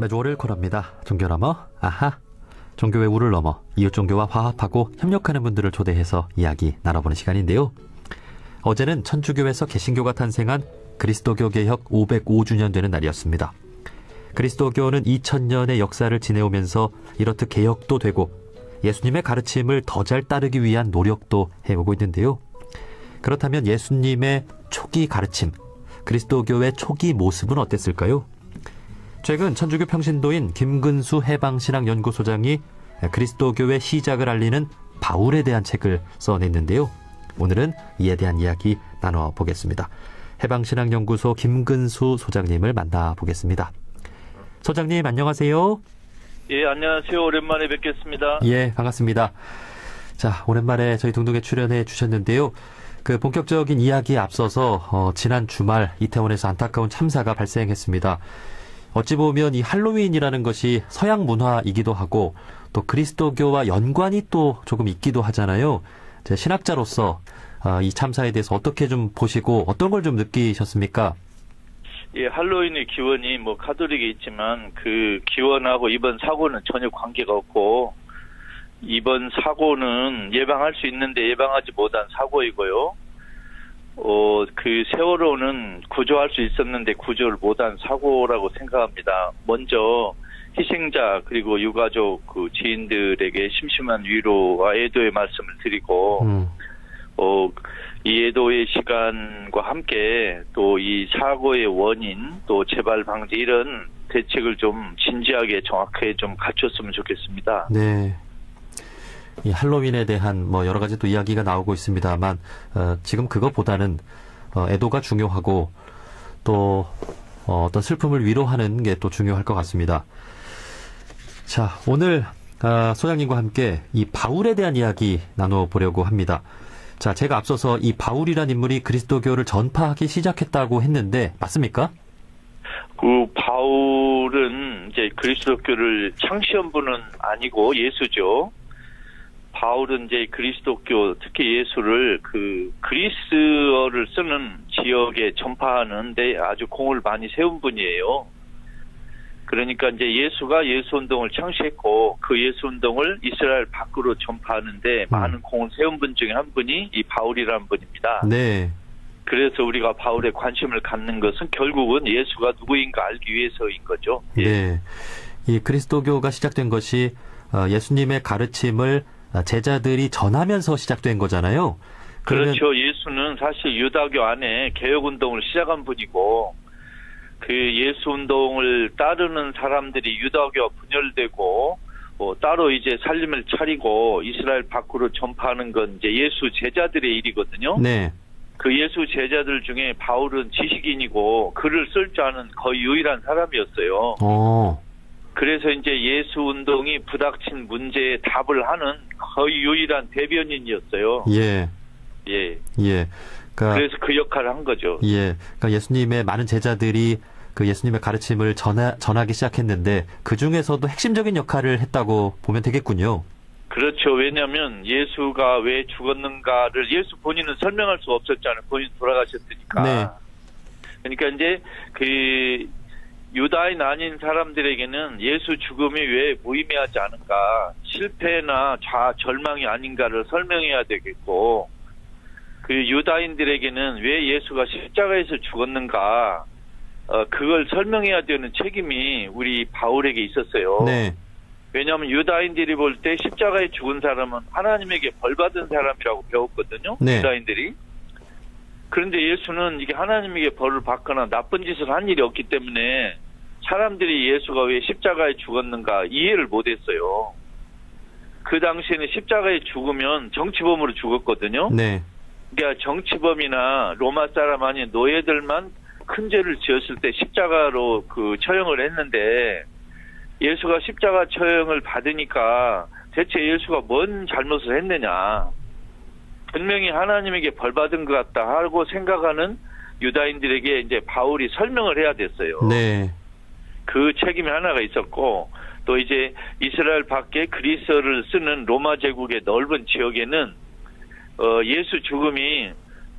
매주 월요일 코너입니다. 종교 넘어 아하. 종교의 우를 넘어 이웃 종교와 화합하고 협력하는 분들을 초대해서 이야기 나눠보는 시간인데요. 어제는 천주교에서 개신교가 탄생한 그리스도교 개혁 505주년 되는 날이었습니다. 그리스도교는 2000년의 역사를 지내오면서 이렇듯 개혁도 되고 예수님의 가르침을 더 잘 따르기 위한 노력도 해오고 있는데요. 그렇다면 예수님의 초기 가르침, 그리스도교의 초기 모습은 어땠을까요? 최근 천주교 평신도인 김근수 해방신학연구소장이 그리스도교의 시작을 알리는 바울에 대한 책을 써냈는데요. 오늘은 이에 대한 이야기 나눠보겠습니다. 해방신학연구소 김근수 소장님을 만나보겠습니다. 소장님 안녕하세요. 예, 안녕하세요. 오랜만에 뵙겠습니다. 예, 반갑습니다. 자, 오랜만에 저희 동동에 출연해 주셨는데요. 그 본격적인 이야기에 앞서서 지난 주말 이태원에서 안타까운 참사가 발생했습니다. 어찌 보면 이 할로윈이라는 것이 서양 문화이기도 하고 또 그리스도교와 연관이 또 조금 있기도 하잖아요. 제 신학자로서 이 참사에 대해서 어떻게 좀 보시고 어떤 걸 좀 느끼셨습니까? 예, 할로윈의 기원이 카톨릭에 있지만 그 기원하고 이번 사고는 전혀 관계가 없고 이번 사고는 예방할 수 있는데 예방하지 못한 사고이고요. 그 세월호는 구조할 수 있었는데 구조를 못한 사고라고 생각합니다. 먼저 희생자 그리고 유가족 그 지인들에게 심심한 위로와 애도의 말씀을 드리고 이 애도의 시간과 함께 또 이 사고의 원인 또 재발 방지 이런 대책을 좀 진지하게 정확하게 좀 갖췄으면 좋겠습니다. 네. 이 할로윈에 대한 여러 가지 또 이야기가 나오고 있습니다만 지금 그것보다는 애도가 중요하고 또 어떤 슬픔을 위로하는 게 또 중요할 것 같습니다. 자, 오늘 소장님과 함께 이 바울에 대한 이야기 나눠보려고 합니다. 자, 제가 앞서서 이 바울이란 인물이 그리스도교를 전파하기 시작했다고 했는데 맞습니까? 그 바울은 이제 그리스도교를 창시한 분은 아니고 예수죠. 바울은 이제 그리스도교 특히 예수를 그 그리스어를 쓰는 지역에 전파하는데 아주 공을 많이 세운 분이에요. 그러니까 이제 예수가 예수운동을 창시했고 그 예수운동을 이스라엘 밖으로 전파하는데 많은 공을 세운 분 중에 한 분이 이 바울이라는 분입니다. 네. 그래서 우리가 바울에 관심을 갖는 것은 결국은 예수가 누구인가 알기 위해서인 거죠. 예. 네. 이 그리스도교가 시작된 것이 예수님의 가르침을 제자들이 전하면서 시작된 거잖아요. 그렇죠. 예수는 사실 유다교 안에 개혁운동을 시작한 분이고 그 예수운동을 따르는 사람들이 유다교와 분열되고 따로 이제 살림을 차리고 이스라엘 밖으로 전파하는 건 이제 예수 제자들의 일이거든요. 네. 그 예수 제자들 중에 바울은 지식인이고 글을 쓸 줄 아는 거의 유일한 사람이었어요. 그래서 이제 예수 운동이 부닥친 문제에 답을 하는 거의 유일한 대변인이었어요. 예. 예. 예. 그래서 그 역할을 한 거죠. 예. 그러니까 예수님의 많은 제자들이 그 예수님의 가르침을 전하기 시작했는데 그 중에서도 핵심적인 역할을 했다고 보면 되겠군요. 그렇죠. 왜냐하면 예수가 왜 죽었는가를 예수 본인은 설명할 수 없었잖아요. 본인 돌아가셨으니까. 네. 그러니까 이제 그 유다인 아닌 사람들에게는 예수 죽음이 왜 무의미하지 않은가, 실패나 절망이 아닌가를 설명해야 되겠고, 그 유다인들에게는 왜 예수가 십자가에서 죽었는가, 그걸 설명해야 되는 책임이 우리 바울에게 있었어요. 네. 왜냐하면 유다인들이 볼 때 십자가에 죽은 사람은 하나님에게 벌받은 사람이라고 배웠거든요. 네. 유다인들이. 그런데 예수는 이게 하나님에게 벌을 받거나 나쁜 짓을 한 일이 없기 때문에 사람들이 예수가 왜 십자가에 죽었는가 이해를 못했어요. 그 당시에는 십자가에 죽으면 정치범으로 죽었거든요. 네. 그러니까 정치범이나 로마 사람 아닌 노예들만 큰 죄를 지었을 때 십자가로 그 처형을 했는데 예수가 십자가 처형을 받으니까 대체 예수가 뭔 잘못을 했느냐. 분명히 하나님에게 벌받은 것 같다 하고 생각하는 유다인들에게 이제 바울이 설명을 해야 됐어요. 네. 그 책임이 하나가 있었고 또 이제 이스라엘 밖에 그리스어를 쓰는 로마 제국의 넓은 지역에는 예수 죽음이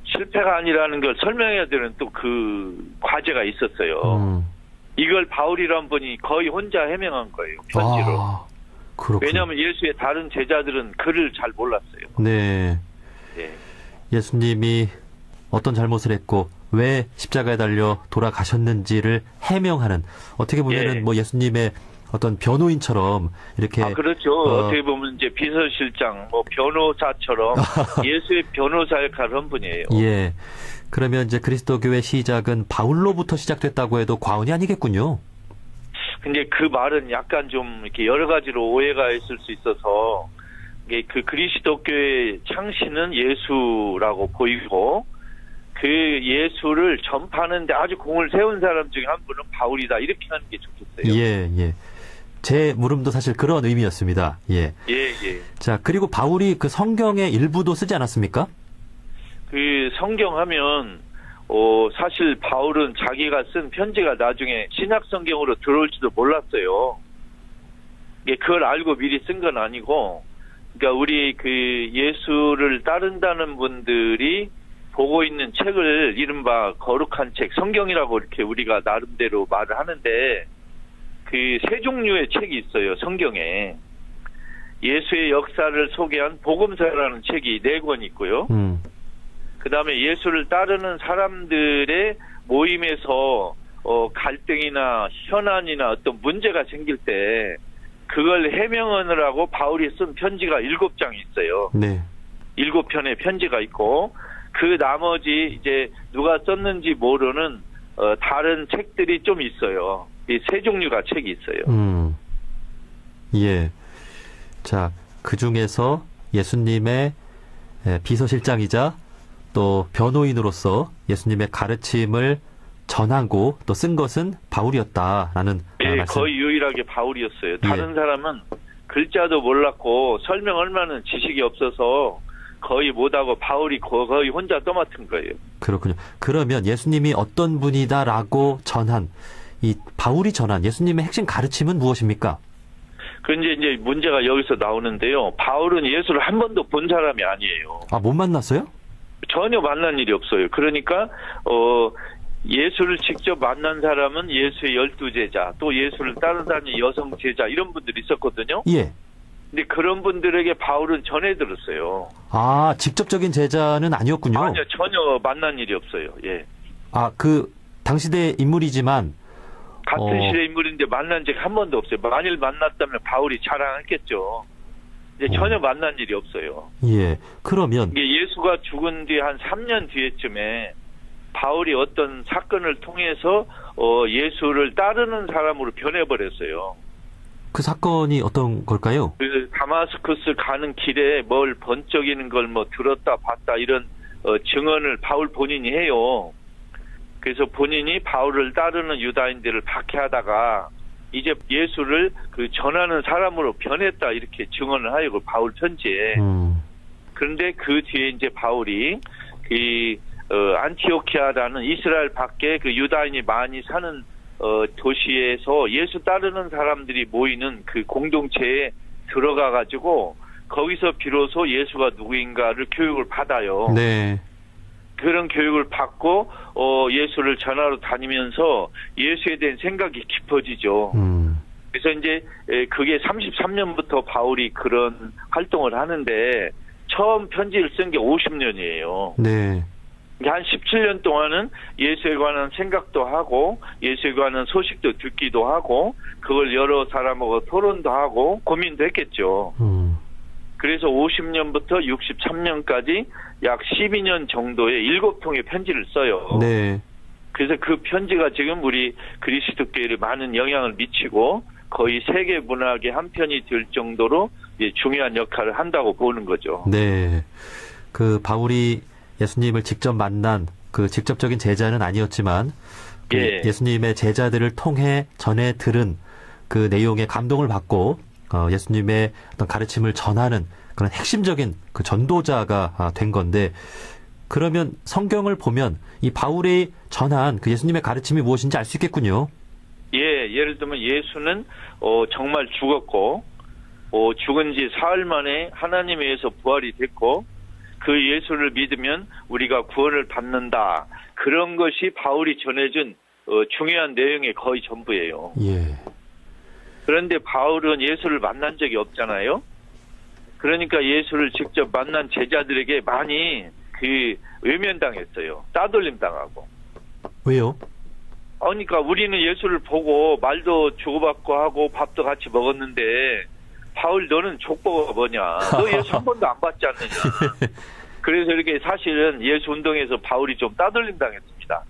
실패가 아니라는 걸 설명해야 되는 또 그 과제가 있었어요. 이걸 바울이란 분이 거의 혼자 해명한 거예요. 편지로. 아, 그렇군요. 왜냐하면 예수의 다른 제자들은 글을 잘 몰랐어요. 네. 예. 예수님이 어떤 잘못을 했고 왜 십자가에 달려 돌아가셨는지를 해명하는, 어떻게 보면은 예. 뭐 예수님의 어떤 변호인처럼 이렇게. 그렇죠. 어떻게 보면 이제 비서실장, 뭐 변호사처럼 예수의 변호사 역할을 한 분이에요. 예. 그러면 이제 그리스도교의 시작은 바울로부터 시작됐다고 해도 과언이 아니겠군요. 근데 그 말은 약간 좀 이렇게 여러 가지로 오해가 있을 수 있어서, 이게 그 그리스도교의 창시는 예수라고 보이고, 그 예수를 전파하는데 아주 공을 세운 사람 중에 한 분은 바울이다, 이렇게 하는 게 좋겠어요. 예, 예. 제 물음도 사실 그런 의미였습니다. 예. 예, 예. 자, 그리고 바울이 그 성경의 일부도 쓰지 않았습니까? 그 성경 하면, 사실 바울은 자기가 쓴 편지가 나중에 신약 성경으로 들어올지도 몰랐어요. 이게 그걸 알고 미리 쓴 건 아니고, 그러니까 우리 그 예수를 따른다는 분들이 보고 있는 책을 이른바 거룩한 책, 성경이라고 이렇게 우리가 나름대로 말을 하는데, 그 세 종류의 책이 있어요, 성경에. 예수의 역사를 소개한 복음서라는 책이 4권 있고요. 그 다음에 예수를 따르는 사람들의 모임에서 갈등이나 현안이나 어떤 문제가 생길 때 그걸 해명하느라고 바울이 쓴 편지가 7장이 있어요. 네. 7편의 편지가 있고, 그 나머지 이제 누가 썼는지 모르는 다른 책들이 좀 있어요. 이 세 종류가 책이 있어요. 예. 자, 그 중에서 예수님의 비서실장이자 또 변호인으로서 예수님의 가르침을 전하고 또 쓴 것은 바울이었다라는 예, 말씀. 거의 유일하게 바울이었어요. 다른 예. 사람은 글자도 몰랐고 설명할 만한 지식이 없어서 거의 못하고 바울이 거의 혼자 떠맡은 거예요. 그렇군요. 그러면 예수님이 어떤 분이다라고 전한, 이 바울이 전한 예수님의 핵심 가르침은 무엇입니까? 그런데 이제 문제가 여기서 나오는데요. 바울은 예수를 한 번도 본 사람이 아니에요. 아, 못 만났어요? 전혀 만난 일이 없어요. 그러니까 예수를 직접 만난 사람은 예수의 12제자, 또 예수를 따르다니 여성 제자, 이런 분들이 있었거든요. 예. 근데 그런 분들에게 바울은 전해 들었어요. 아, 직접적인 제자는 아니었군요. 아니요, 전혀 만난 일이 없어요. 예. 아, 그 당시대 인물이지만 같은 시대 인물인데 만난 적이 한 번도 없어요. 만일 만났다면 바울이 자랑했겠죠. 근데 전혀 만난 일이 없어요. 예. 그러면 이게 예수가 죽은 뒤 한 3년 뒤에쯤에 바울이 어떤 사건을 통해서 예수를 따르는 사람으로 변해버렸어요. 그 사건이 어떤 걸까요? 그 다마스커스 가는 길에 뭘 번쩍이는 걸 뭐 들었다 봤다 이런 증언을 바울 본인이 해요. 그래서 본인이 바울을 따르는 유다인들을 박해하다가 이제 예수를 그 전하는 사람으로 변했다, 이렇게 증언을 하여 그 바울 편지에. 그런데 그 뒤에 이제 바울이 안티오키아라는 이스라엘 밖에 그 유다인이 많이 사는 도시에서 예수 따르는 사람들이 모이는 그 공동체에 들어가 가지고 거기서 비로소 예수가 누구인가를 교육을 받아요. 네. 그런 교육을 받고 예수를 전하러 다니면서 예수에 대한 생각이 깊어지죠. 그래서 이제 그게 33년부터 바울이 그런 활동을 하는데 처음 편지를 쓴 게 50년이에요. 네. 한 17년 동안은 예수에 관한 생각도 하고 예수에 관한 소식도 듣기도 하고 그걸 여러 사람하고 토론도 하고 고민도 했겠죠. 그래서 50년부터 63년까지 약 12년 정도의 7통의 편지를 써요. 네. 그래서 그 편지가 지금 우리 그리스도교회에 많은 영향을 미치고 거의 세계 문학의 한 편이 될 정도로 중요한 역할을 한다고 보는 거죠. 네. 그 바울이 예수님을 직접 만난 그 직접적인 제자는 아니었지만 그 예수님의 제자들을 통해 전해 들은 그 내용에 감동을 받고 예수님의 어떤 가르침을 전하는 그런 핵심적인 그 전도자가 된 건데, 그러면 성경을 보면 이 바울이 전한 그 예수님의 가르침이 무엇인지 알 수 있겠군요. 예, 예를 들면 예수는 정말 죽었고 죽은 지 사흘 만에 하나님에 의해서 부활이 됐고 그 예수를 믿으면 우리가 구원을 받는다. 그런 것이 바울이 전해준 중요한 내용의 거의 전부예요. 예. 그런데 바울은 예수를 만난 적이 없잖아요. 그러니까 예수를 직접 만난 제자들에게 많이 외면당했어요. 따돌림 당하고. 왜요? 그러니까 우리는 예수를 보고 말도 주고받고 하고 밥도 같이 먹었는데 바울 너는 족보가 뭐냐? 너 예수 한 번도 안 봤지 않느냐? 그래서 이렇게 사실은 예수 운동에서 바울이 좀 따돌림 당했습니다.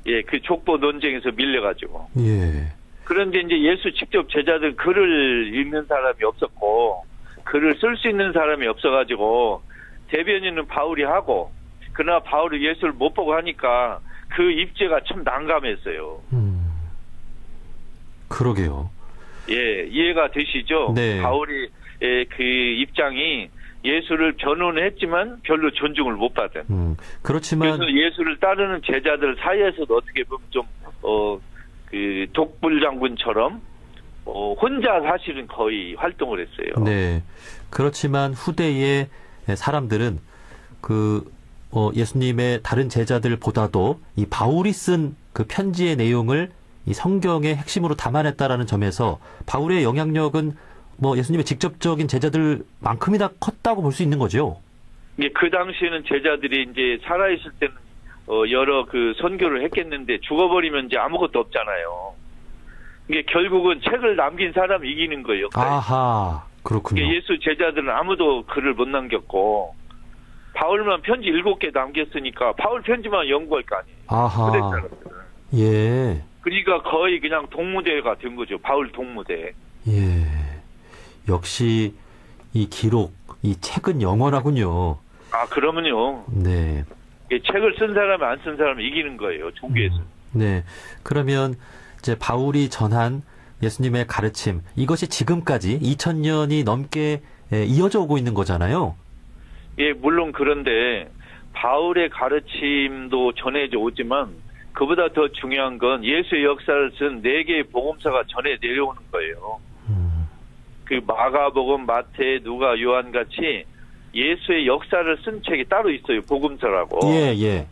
예, 그 족보 논쟁에서 밀려가지고. 예. 그런데 이제 예수 직접 제자들 글을 읽는 사람이 없었고 글을 쓸 수 있는 사람이 없어가지고 대변인은 바울이 하고 그러나 바울이 예수를 못 보고 하니까 그 입제가 참 난감했어요. 그러게요. 예, 이해가 되시죠? 네. 바울이 그 입장이 예수를 변호는 했지만 별로 존중을 못 받은. 그렇지만 그래서 예수를 따르는 제자들 사이에서도 어떻게 보면 좀 그 독불장군처럼 혼자 사실은 거의 활동을 했어요. 네. 그렇지만 후대의 사람들은 예수님의 다른 제자들보다도 이 바울이 쓴 그 편지의 내용을 이 성경의 핵심으로 담아냈다라는 점에서 바울의 영향력은 예수님의 직접적인 제자들만큼이나 컸다고 볼 수 있는 거죠. 예, 그 당시에는 제자들이 이제 살아있을 때는 여러 그 선교를 했겠는데 죽어버리면 이제 아무것도 없잖아요. 이게 결국은 책을 남긴 사람이 이기는 거예요. 아하, 그렇군요. 예수 제자들은 아무도 글을 못 남겼고 바울만 편지 7개 남겼으니까 바울 편지만 연구할 거 아니에요. 아하. 예. 그러니까 거의 그냥 동무대가 된 거죠. 바울 동무대. 예. 역시 이 기록, 이 책은 영원하군요. 아, 그러면요. 네. 책을 쓴 사람이 안 쓴 사람이 이기는 거예요. 종교에서. 네. 그러면 이제 바울이 전한 예수님의 가르침, 이것이 지금까지 2000년이 넘게 이어져 오고 있는 거잖아요. 예, 물론 그런데 바울의 가르침도 전해져 오지만 그보다 더 중요한 건 예수의 역사를 쓴 4개의 복음서가 전해 내려오는 거예요. 그 마가복음, 마태, 누가, 요한 같이 예수의 역사를 쓴 책이 따로 있어요. 복음서라고. 예, 예.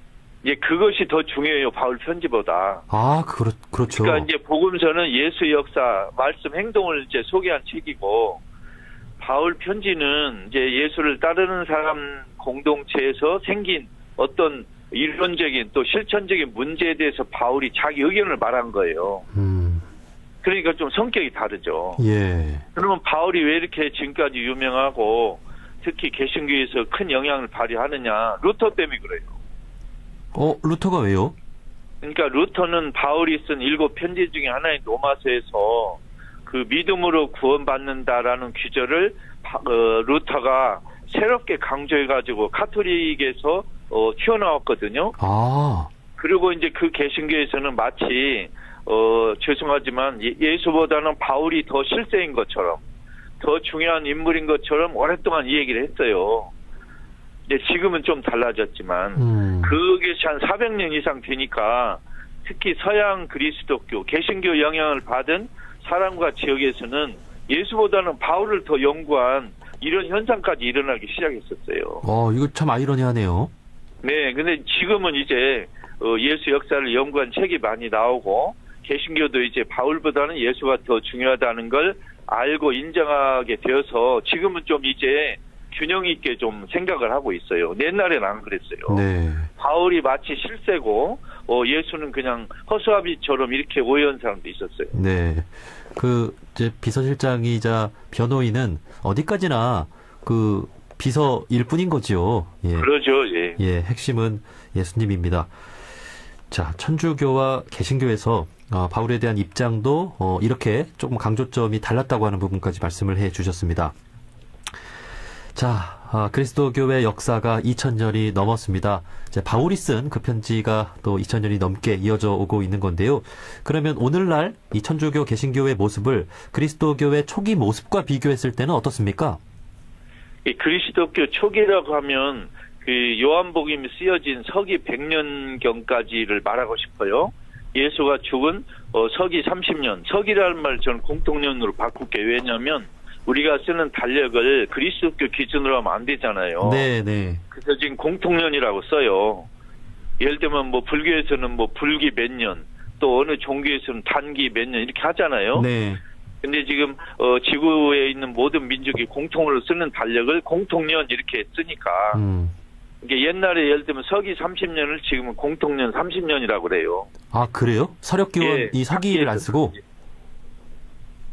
예, 그것이 더 중요해요. 바울 편지보다. 아, 그렇죠. 그러니까 이제 복음서는 예수의 역사, 말씀, 행동을 이제 소개한 책이고 바울 편지는 이제 예수를 따르는 사람 공동체에서 생긴 어떤 이론적인 또 실천적인 문제에 대해서 바울이 자기 의견을 말한 거예요. 그러니까 좀 성격이 다르죠. 예. 그러면 바울이 왜 이렇게 지금까지 유명하고 특히 개신교에서 큰 영향을 발휘하느냐? 루터 때문에 그래요. 루터가 왜요? 그러니까 루터는 바울이 쓴 7편지 중에 하나인 로마서에서 그 믿음으로 구원받는다라는 규절을 루터가 새롭게 강조해가지고 카톨릭에서 튀어나왔거든요. 아. 그리고 이제 그 개신교에서는 마치 죄송하지만 예수보다는 바울이 더 실세인 것처럼 더 중요한 인물인 것처럼 오랫동안 이 얘기를 했어요. 근데 지금은 좀 달라졌지만 그것이 한 400년 이상 되니까 특히 서양 그리스도교 개신교 영향을 받은 사람과 지역에서는 예수보다는 바울을 더 연구한 이런 현상까지 일어나기 시작했었어요. 이거 참 아이러니하네요. 네, 근데 지금은 이제 예수 역사를 연구한 책이 많이 나오고 개신교도 이제 바울보다는 예수가 더 중요하다는 걸 알고 인정하게 되어서 지금은 좀 이제 균형 있게 좀 생각을 하고 있어요. 옛날에는 안 그랬어요. 네. 바울이 마치 실세고 예수는 그냥 허수아비처럼 이렇게 오해한 사람도 있었어요. 네. 이제 비서실장이자 변호인은 어디까지나 비서일 뿐인 거지요. 예. 그러죠. 예. 예, 핵심은 예수님입니다. 자, 천주교와 개신교에서 바울에 대한 입장도 이렇게 조금 강조점이 달랐다고 하는 부분까지 말씀을 해 주셨습니다. 자, 그리스도교의 역사가 2000년이 넘었습니다. 이제 바울이 쓴 그 편지가 또 2000년이 넘게 이어져 오고 있는 건데요. 그러면 오늘날 이 천주교 개신교의 모습을 그리스도교의 초기 모습과 비교했을 때는 어떻습니까? 이 그리스도교 초기라고 하면 그 요한복음이 쓰여진 서기 100년경까지를 말하고 싶어요. 예수가 죽은 서기 30년, 서기라는 말 저는 공통연으로 바꿀게요. 왜냐하면 우리가 쓰는 달력을 그리스도교 기준으로 하면 안 되잖아요. 네, 네. 그래서 지금 공통연이라고 써요. 예를 들면 뭐 불교에서는 뭐 불기 몇 년, 또 어느 종교에서는 단기 몇 년 이렇게 하잖아요. 네. 근데 지금 지구에 있는 모든 민족이 공통으로 쓰는 달력을 공통년 이렇게 쓰니까 이게 옛날에 예를 들면 서기 30년을 지금은 공통년 30년이라고 그래요. 아, 그래요? 서력기원 예, 이 서기를 안 쓰고?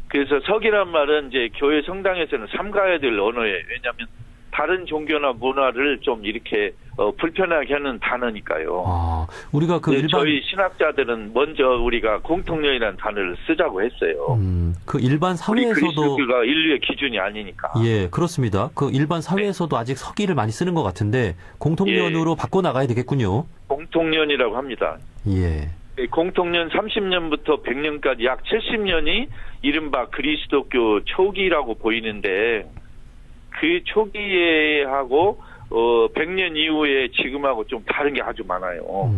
그래서 서기란 말은 이제 교회 성당에서는 삼가야 될 언어예요. 왜냐하면 다른 종교나 문화를 좀 이렇게 불편하게 하는 단어니까요. 아, 우리가 그 일반 저희 신학자들은 먼저 우리가 공통년이라는 단어를 쓰자고 했어요. 그 일반 우리 사회에서도 그리스도교가 인류의 기준이 아니니까. 예, 그렇습니다. 그 일반 사회에서도 아직 서기를 많이 쓰는 것 같은데 공통년으로 바꿔 나가야 되겠군요. 공통년이라고 합니다. 예. 공통년 30년부터 100년까지 약 70년이 이른바 그리스도교 초기라고 보이는데 그 초기에 하고 100년 이후에 지금하고 좀 다른 게 아주 많아요.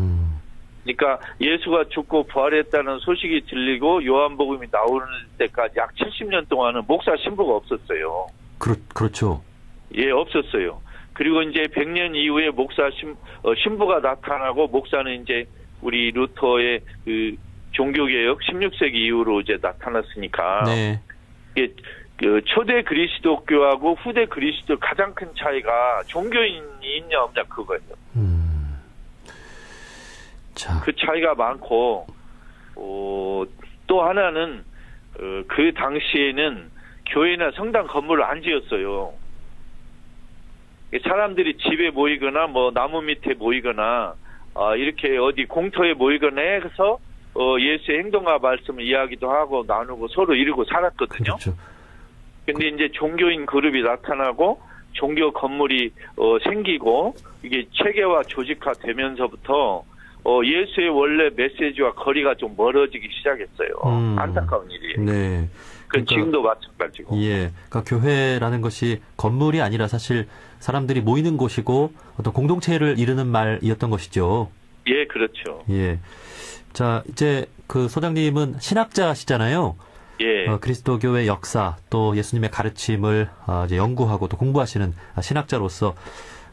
그러니까 예수가 죽고 부활했다는 소식이 들리고 요한복음이 나오는 때까지 약 70년 동안은 목사 신부가 없었어요. 그렇죠. 예, 없었어요. 그리고 이제 100년 이후에 목사 신부가 나타나고 목사는 이제 우리 루터의 그 종교개혁 16세기 이후로 이제 나타났으니까. 네. 이게 그 초대 그리스도교하고 후대 그리스도 가장 큰 차이가 종교인이 있냐 없냐 그거예요. 자. 그 차이가 많고 또 하나는 그 당시에는 교회나 성당 건물을 안 지었어요. 사람들이 집에 모이거나 뭐 나무 밑에 모이거나 이렇게 어디 공터에 모이거나 해서 예수의 행동과 말씀을 이야기도 하고 나누고 서로 이루고 살았거든요. 그렇죠. 근데 이제 종교인 그룹이 나타나고 종교 건물이 생기고 이게 체계화 조직화 되면서부터 예수의 원래 메시지와 거리가 좀 멀어지기 시작했어요. 안타까운 일이에요. 네. 그러니까, 지금도 마찬가지고. 예. 그러니까 교회라는 것이 건물이 아니라 사실 사람들이 모이는 곳이고 어떤 공동체를 이루는 말이었던 것이죠. 예, 그렇죠. 예. 자, 이제 그 소장님은 신학자시잖아요. 예. 그리스도교의 역사 또 예수님의 가르침을 이제 연구하고 또 공부하시는 신학자로서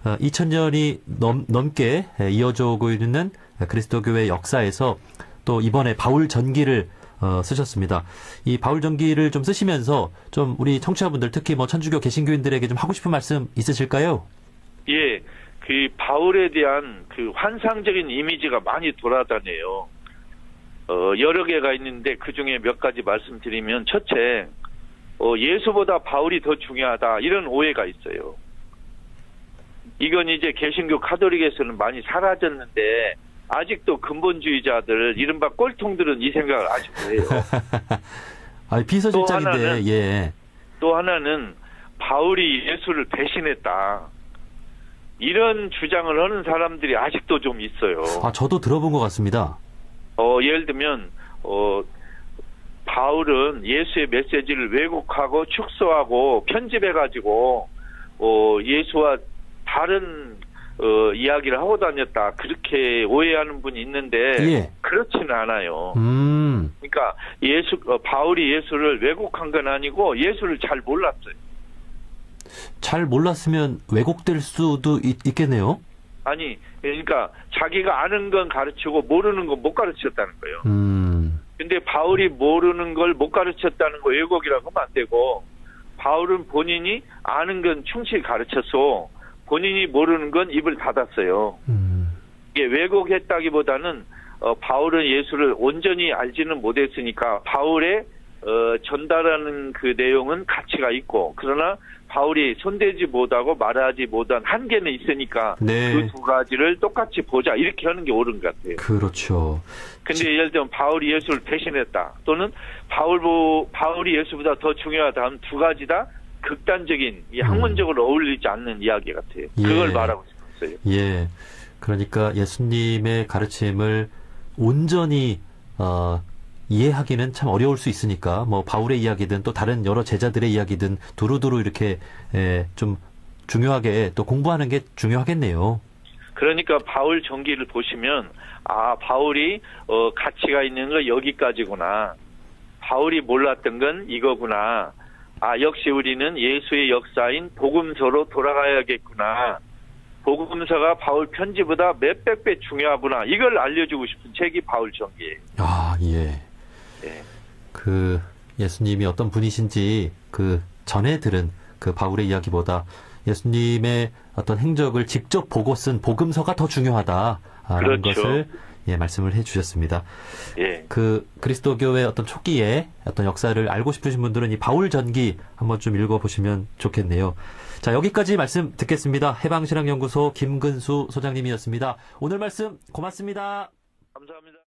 2000년이 넘게 이어져 오고 있는 그리스도교의 역사에서 또 이번에 바울 전기를 쓰셨습니다. 이 바울 전기를 좀 쓰시면서 좀 우리 청취자분들 특히 뭐 천주교 개신교인들에게 좀 하고 싶은 말씀 있으실까요? 예. 그 바울에 대한 그 환상적인 이미지가 많이 돌아다녀요. 여러 개가 있는데 그 중에 몇 가지 말씀드리면 첫째, 예수보다 바울이 더 중요하다 이런 오해가 있어요. 이건 이제 개신교 카톨릭에서는 많이 사라졌는데 아직도 근본주의자들 이른바 꼴통들은 이 생각을 아직도 해요. 비서실장인데 예. 또 하나는 바울이 예수를 배신했다. 이런 주장을 하는 사람들이 아직도 좀 있어요. 저도 들어본 것 같습니다. 예를 들면 바울은 예수의 메시지를 왜곡하고 축소하고 편집해가지고 예수와 다른 이야기를 하고 다녔다. 그렇게 오해하는 분이 있는데 예. 그렇지는 않아요. 그러니까 바울이 예수를 왜곡한 건 아니고 예수를 잘 몰랐어요. 잘 몰랐으면 왜곡될 수도 있겠네요. 아니, 그러니까 자기가 아는 건 가르치고 모르는 건 못 가르쳤다는 거예요. 근데 바울이 모르는 걸 못 가르쳤다는 거 왜곡이라고 하면 안 되고, 바울은 본인이 아는 건 충실히 가르쳤어. 본인이 모르는 건 입을 닫았어요. 이게 왜곡했다기보다는 바울은 예수를 온전히 알지는 못했으니까 바울의 전달하는 그 내용은 가치가 있고, 그러나 바울이 손대지 못하고 말하지 못한 한계는 있으니까 네. 그 두 가지를 똑같이 보자 이렇게 하는 게 옳은 것 같아요. 그렇죠. 근데 예를 들면 바울이 예수를 배신했다 또는 바울이 예수보다 더 중요하다 하면 두 가지 다 극단적인 학문적으로 어울리지 않는 이야기 같아요. 그걸 말하고 싶었어요. 예. 그러니까 예수님의 가르침을 온전히 이해하기는 참 어려울 수 있으니까 뭐 바울의 이야기든 또 다른 여러 제자들의 이야기든 두루두루 이렇게 좀 중요하게 또 공부하는 게 중요하겠네요. 그러니까 바울 전기를 보시면 바울이 가치가 있는 거 여기까지구나. 바울이 몰랐던 건 이거구나. 역시 우리는 예수의 역사인 복음서로 돌아가야겠구나. 복음서가 바울 편지보다 몇백 배 중요하구나. 이걸 알려주고 싶은 책이 바울 전기예요. 아, 예. 예. 그 예수님이 어떤 분이신지 그 전에 들은 그 바울의 이야기보다 예수님의 어떤 행적을 직접 보고 쓴 복음서가 더 중요하다라는 그렇죠. 것을 예, 말씀을 해주셨습니다. 예. 그 그리스도교의 어떤 초기에 어떤 역사를 알고 싶으신 분들은 이 바울 전기 한번 좀 읽어보시면 좋겠네요. 자, 여기까지 말씀 듣겠습니다. 해방신앙연구소 김근수 소장님이었습니다. 오늘 말씀 고맙습니다. 감사합니다.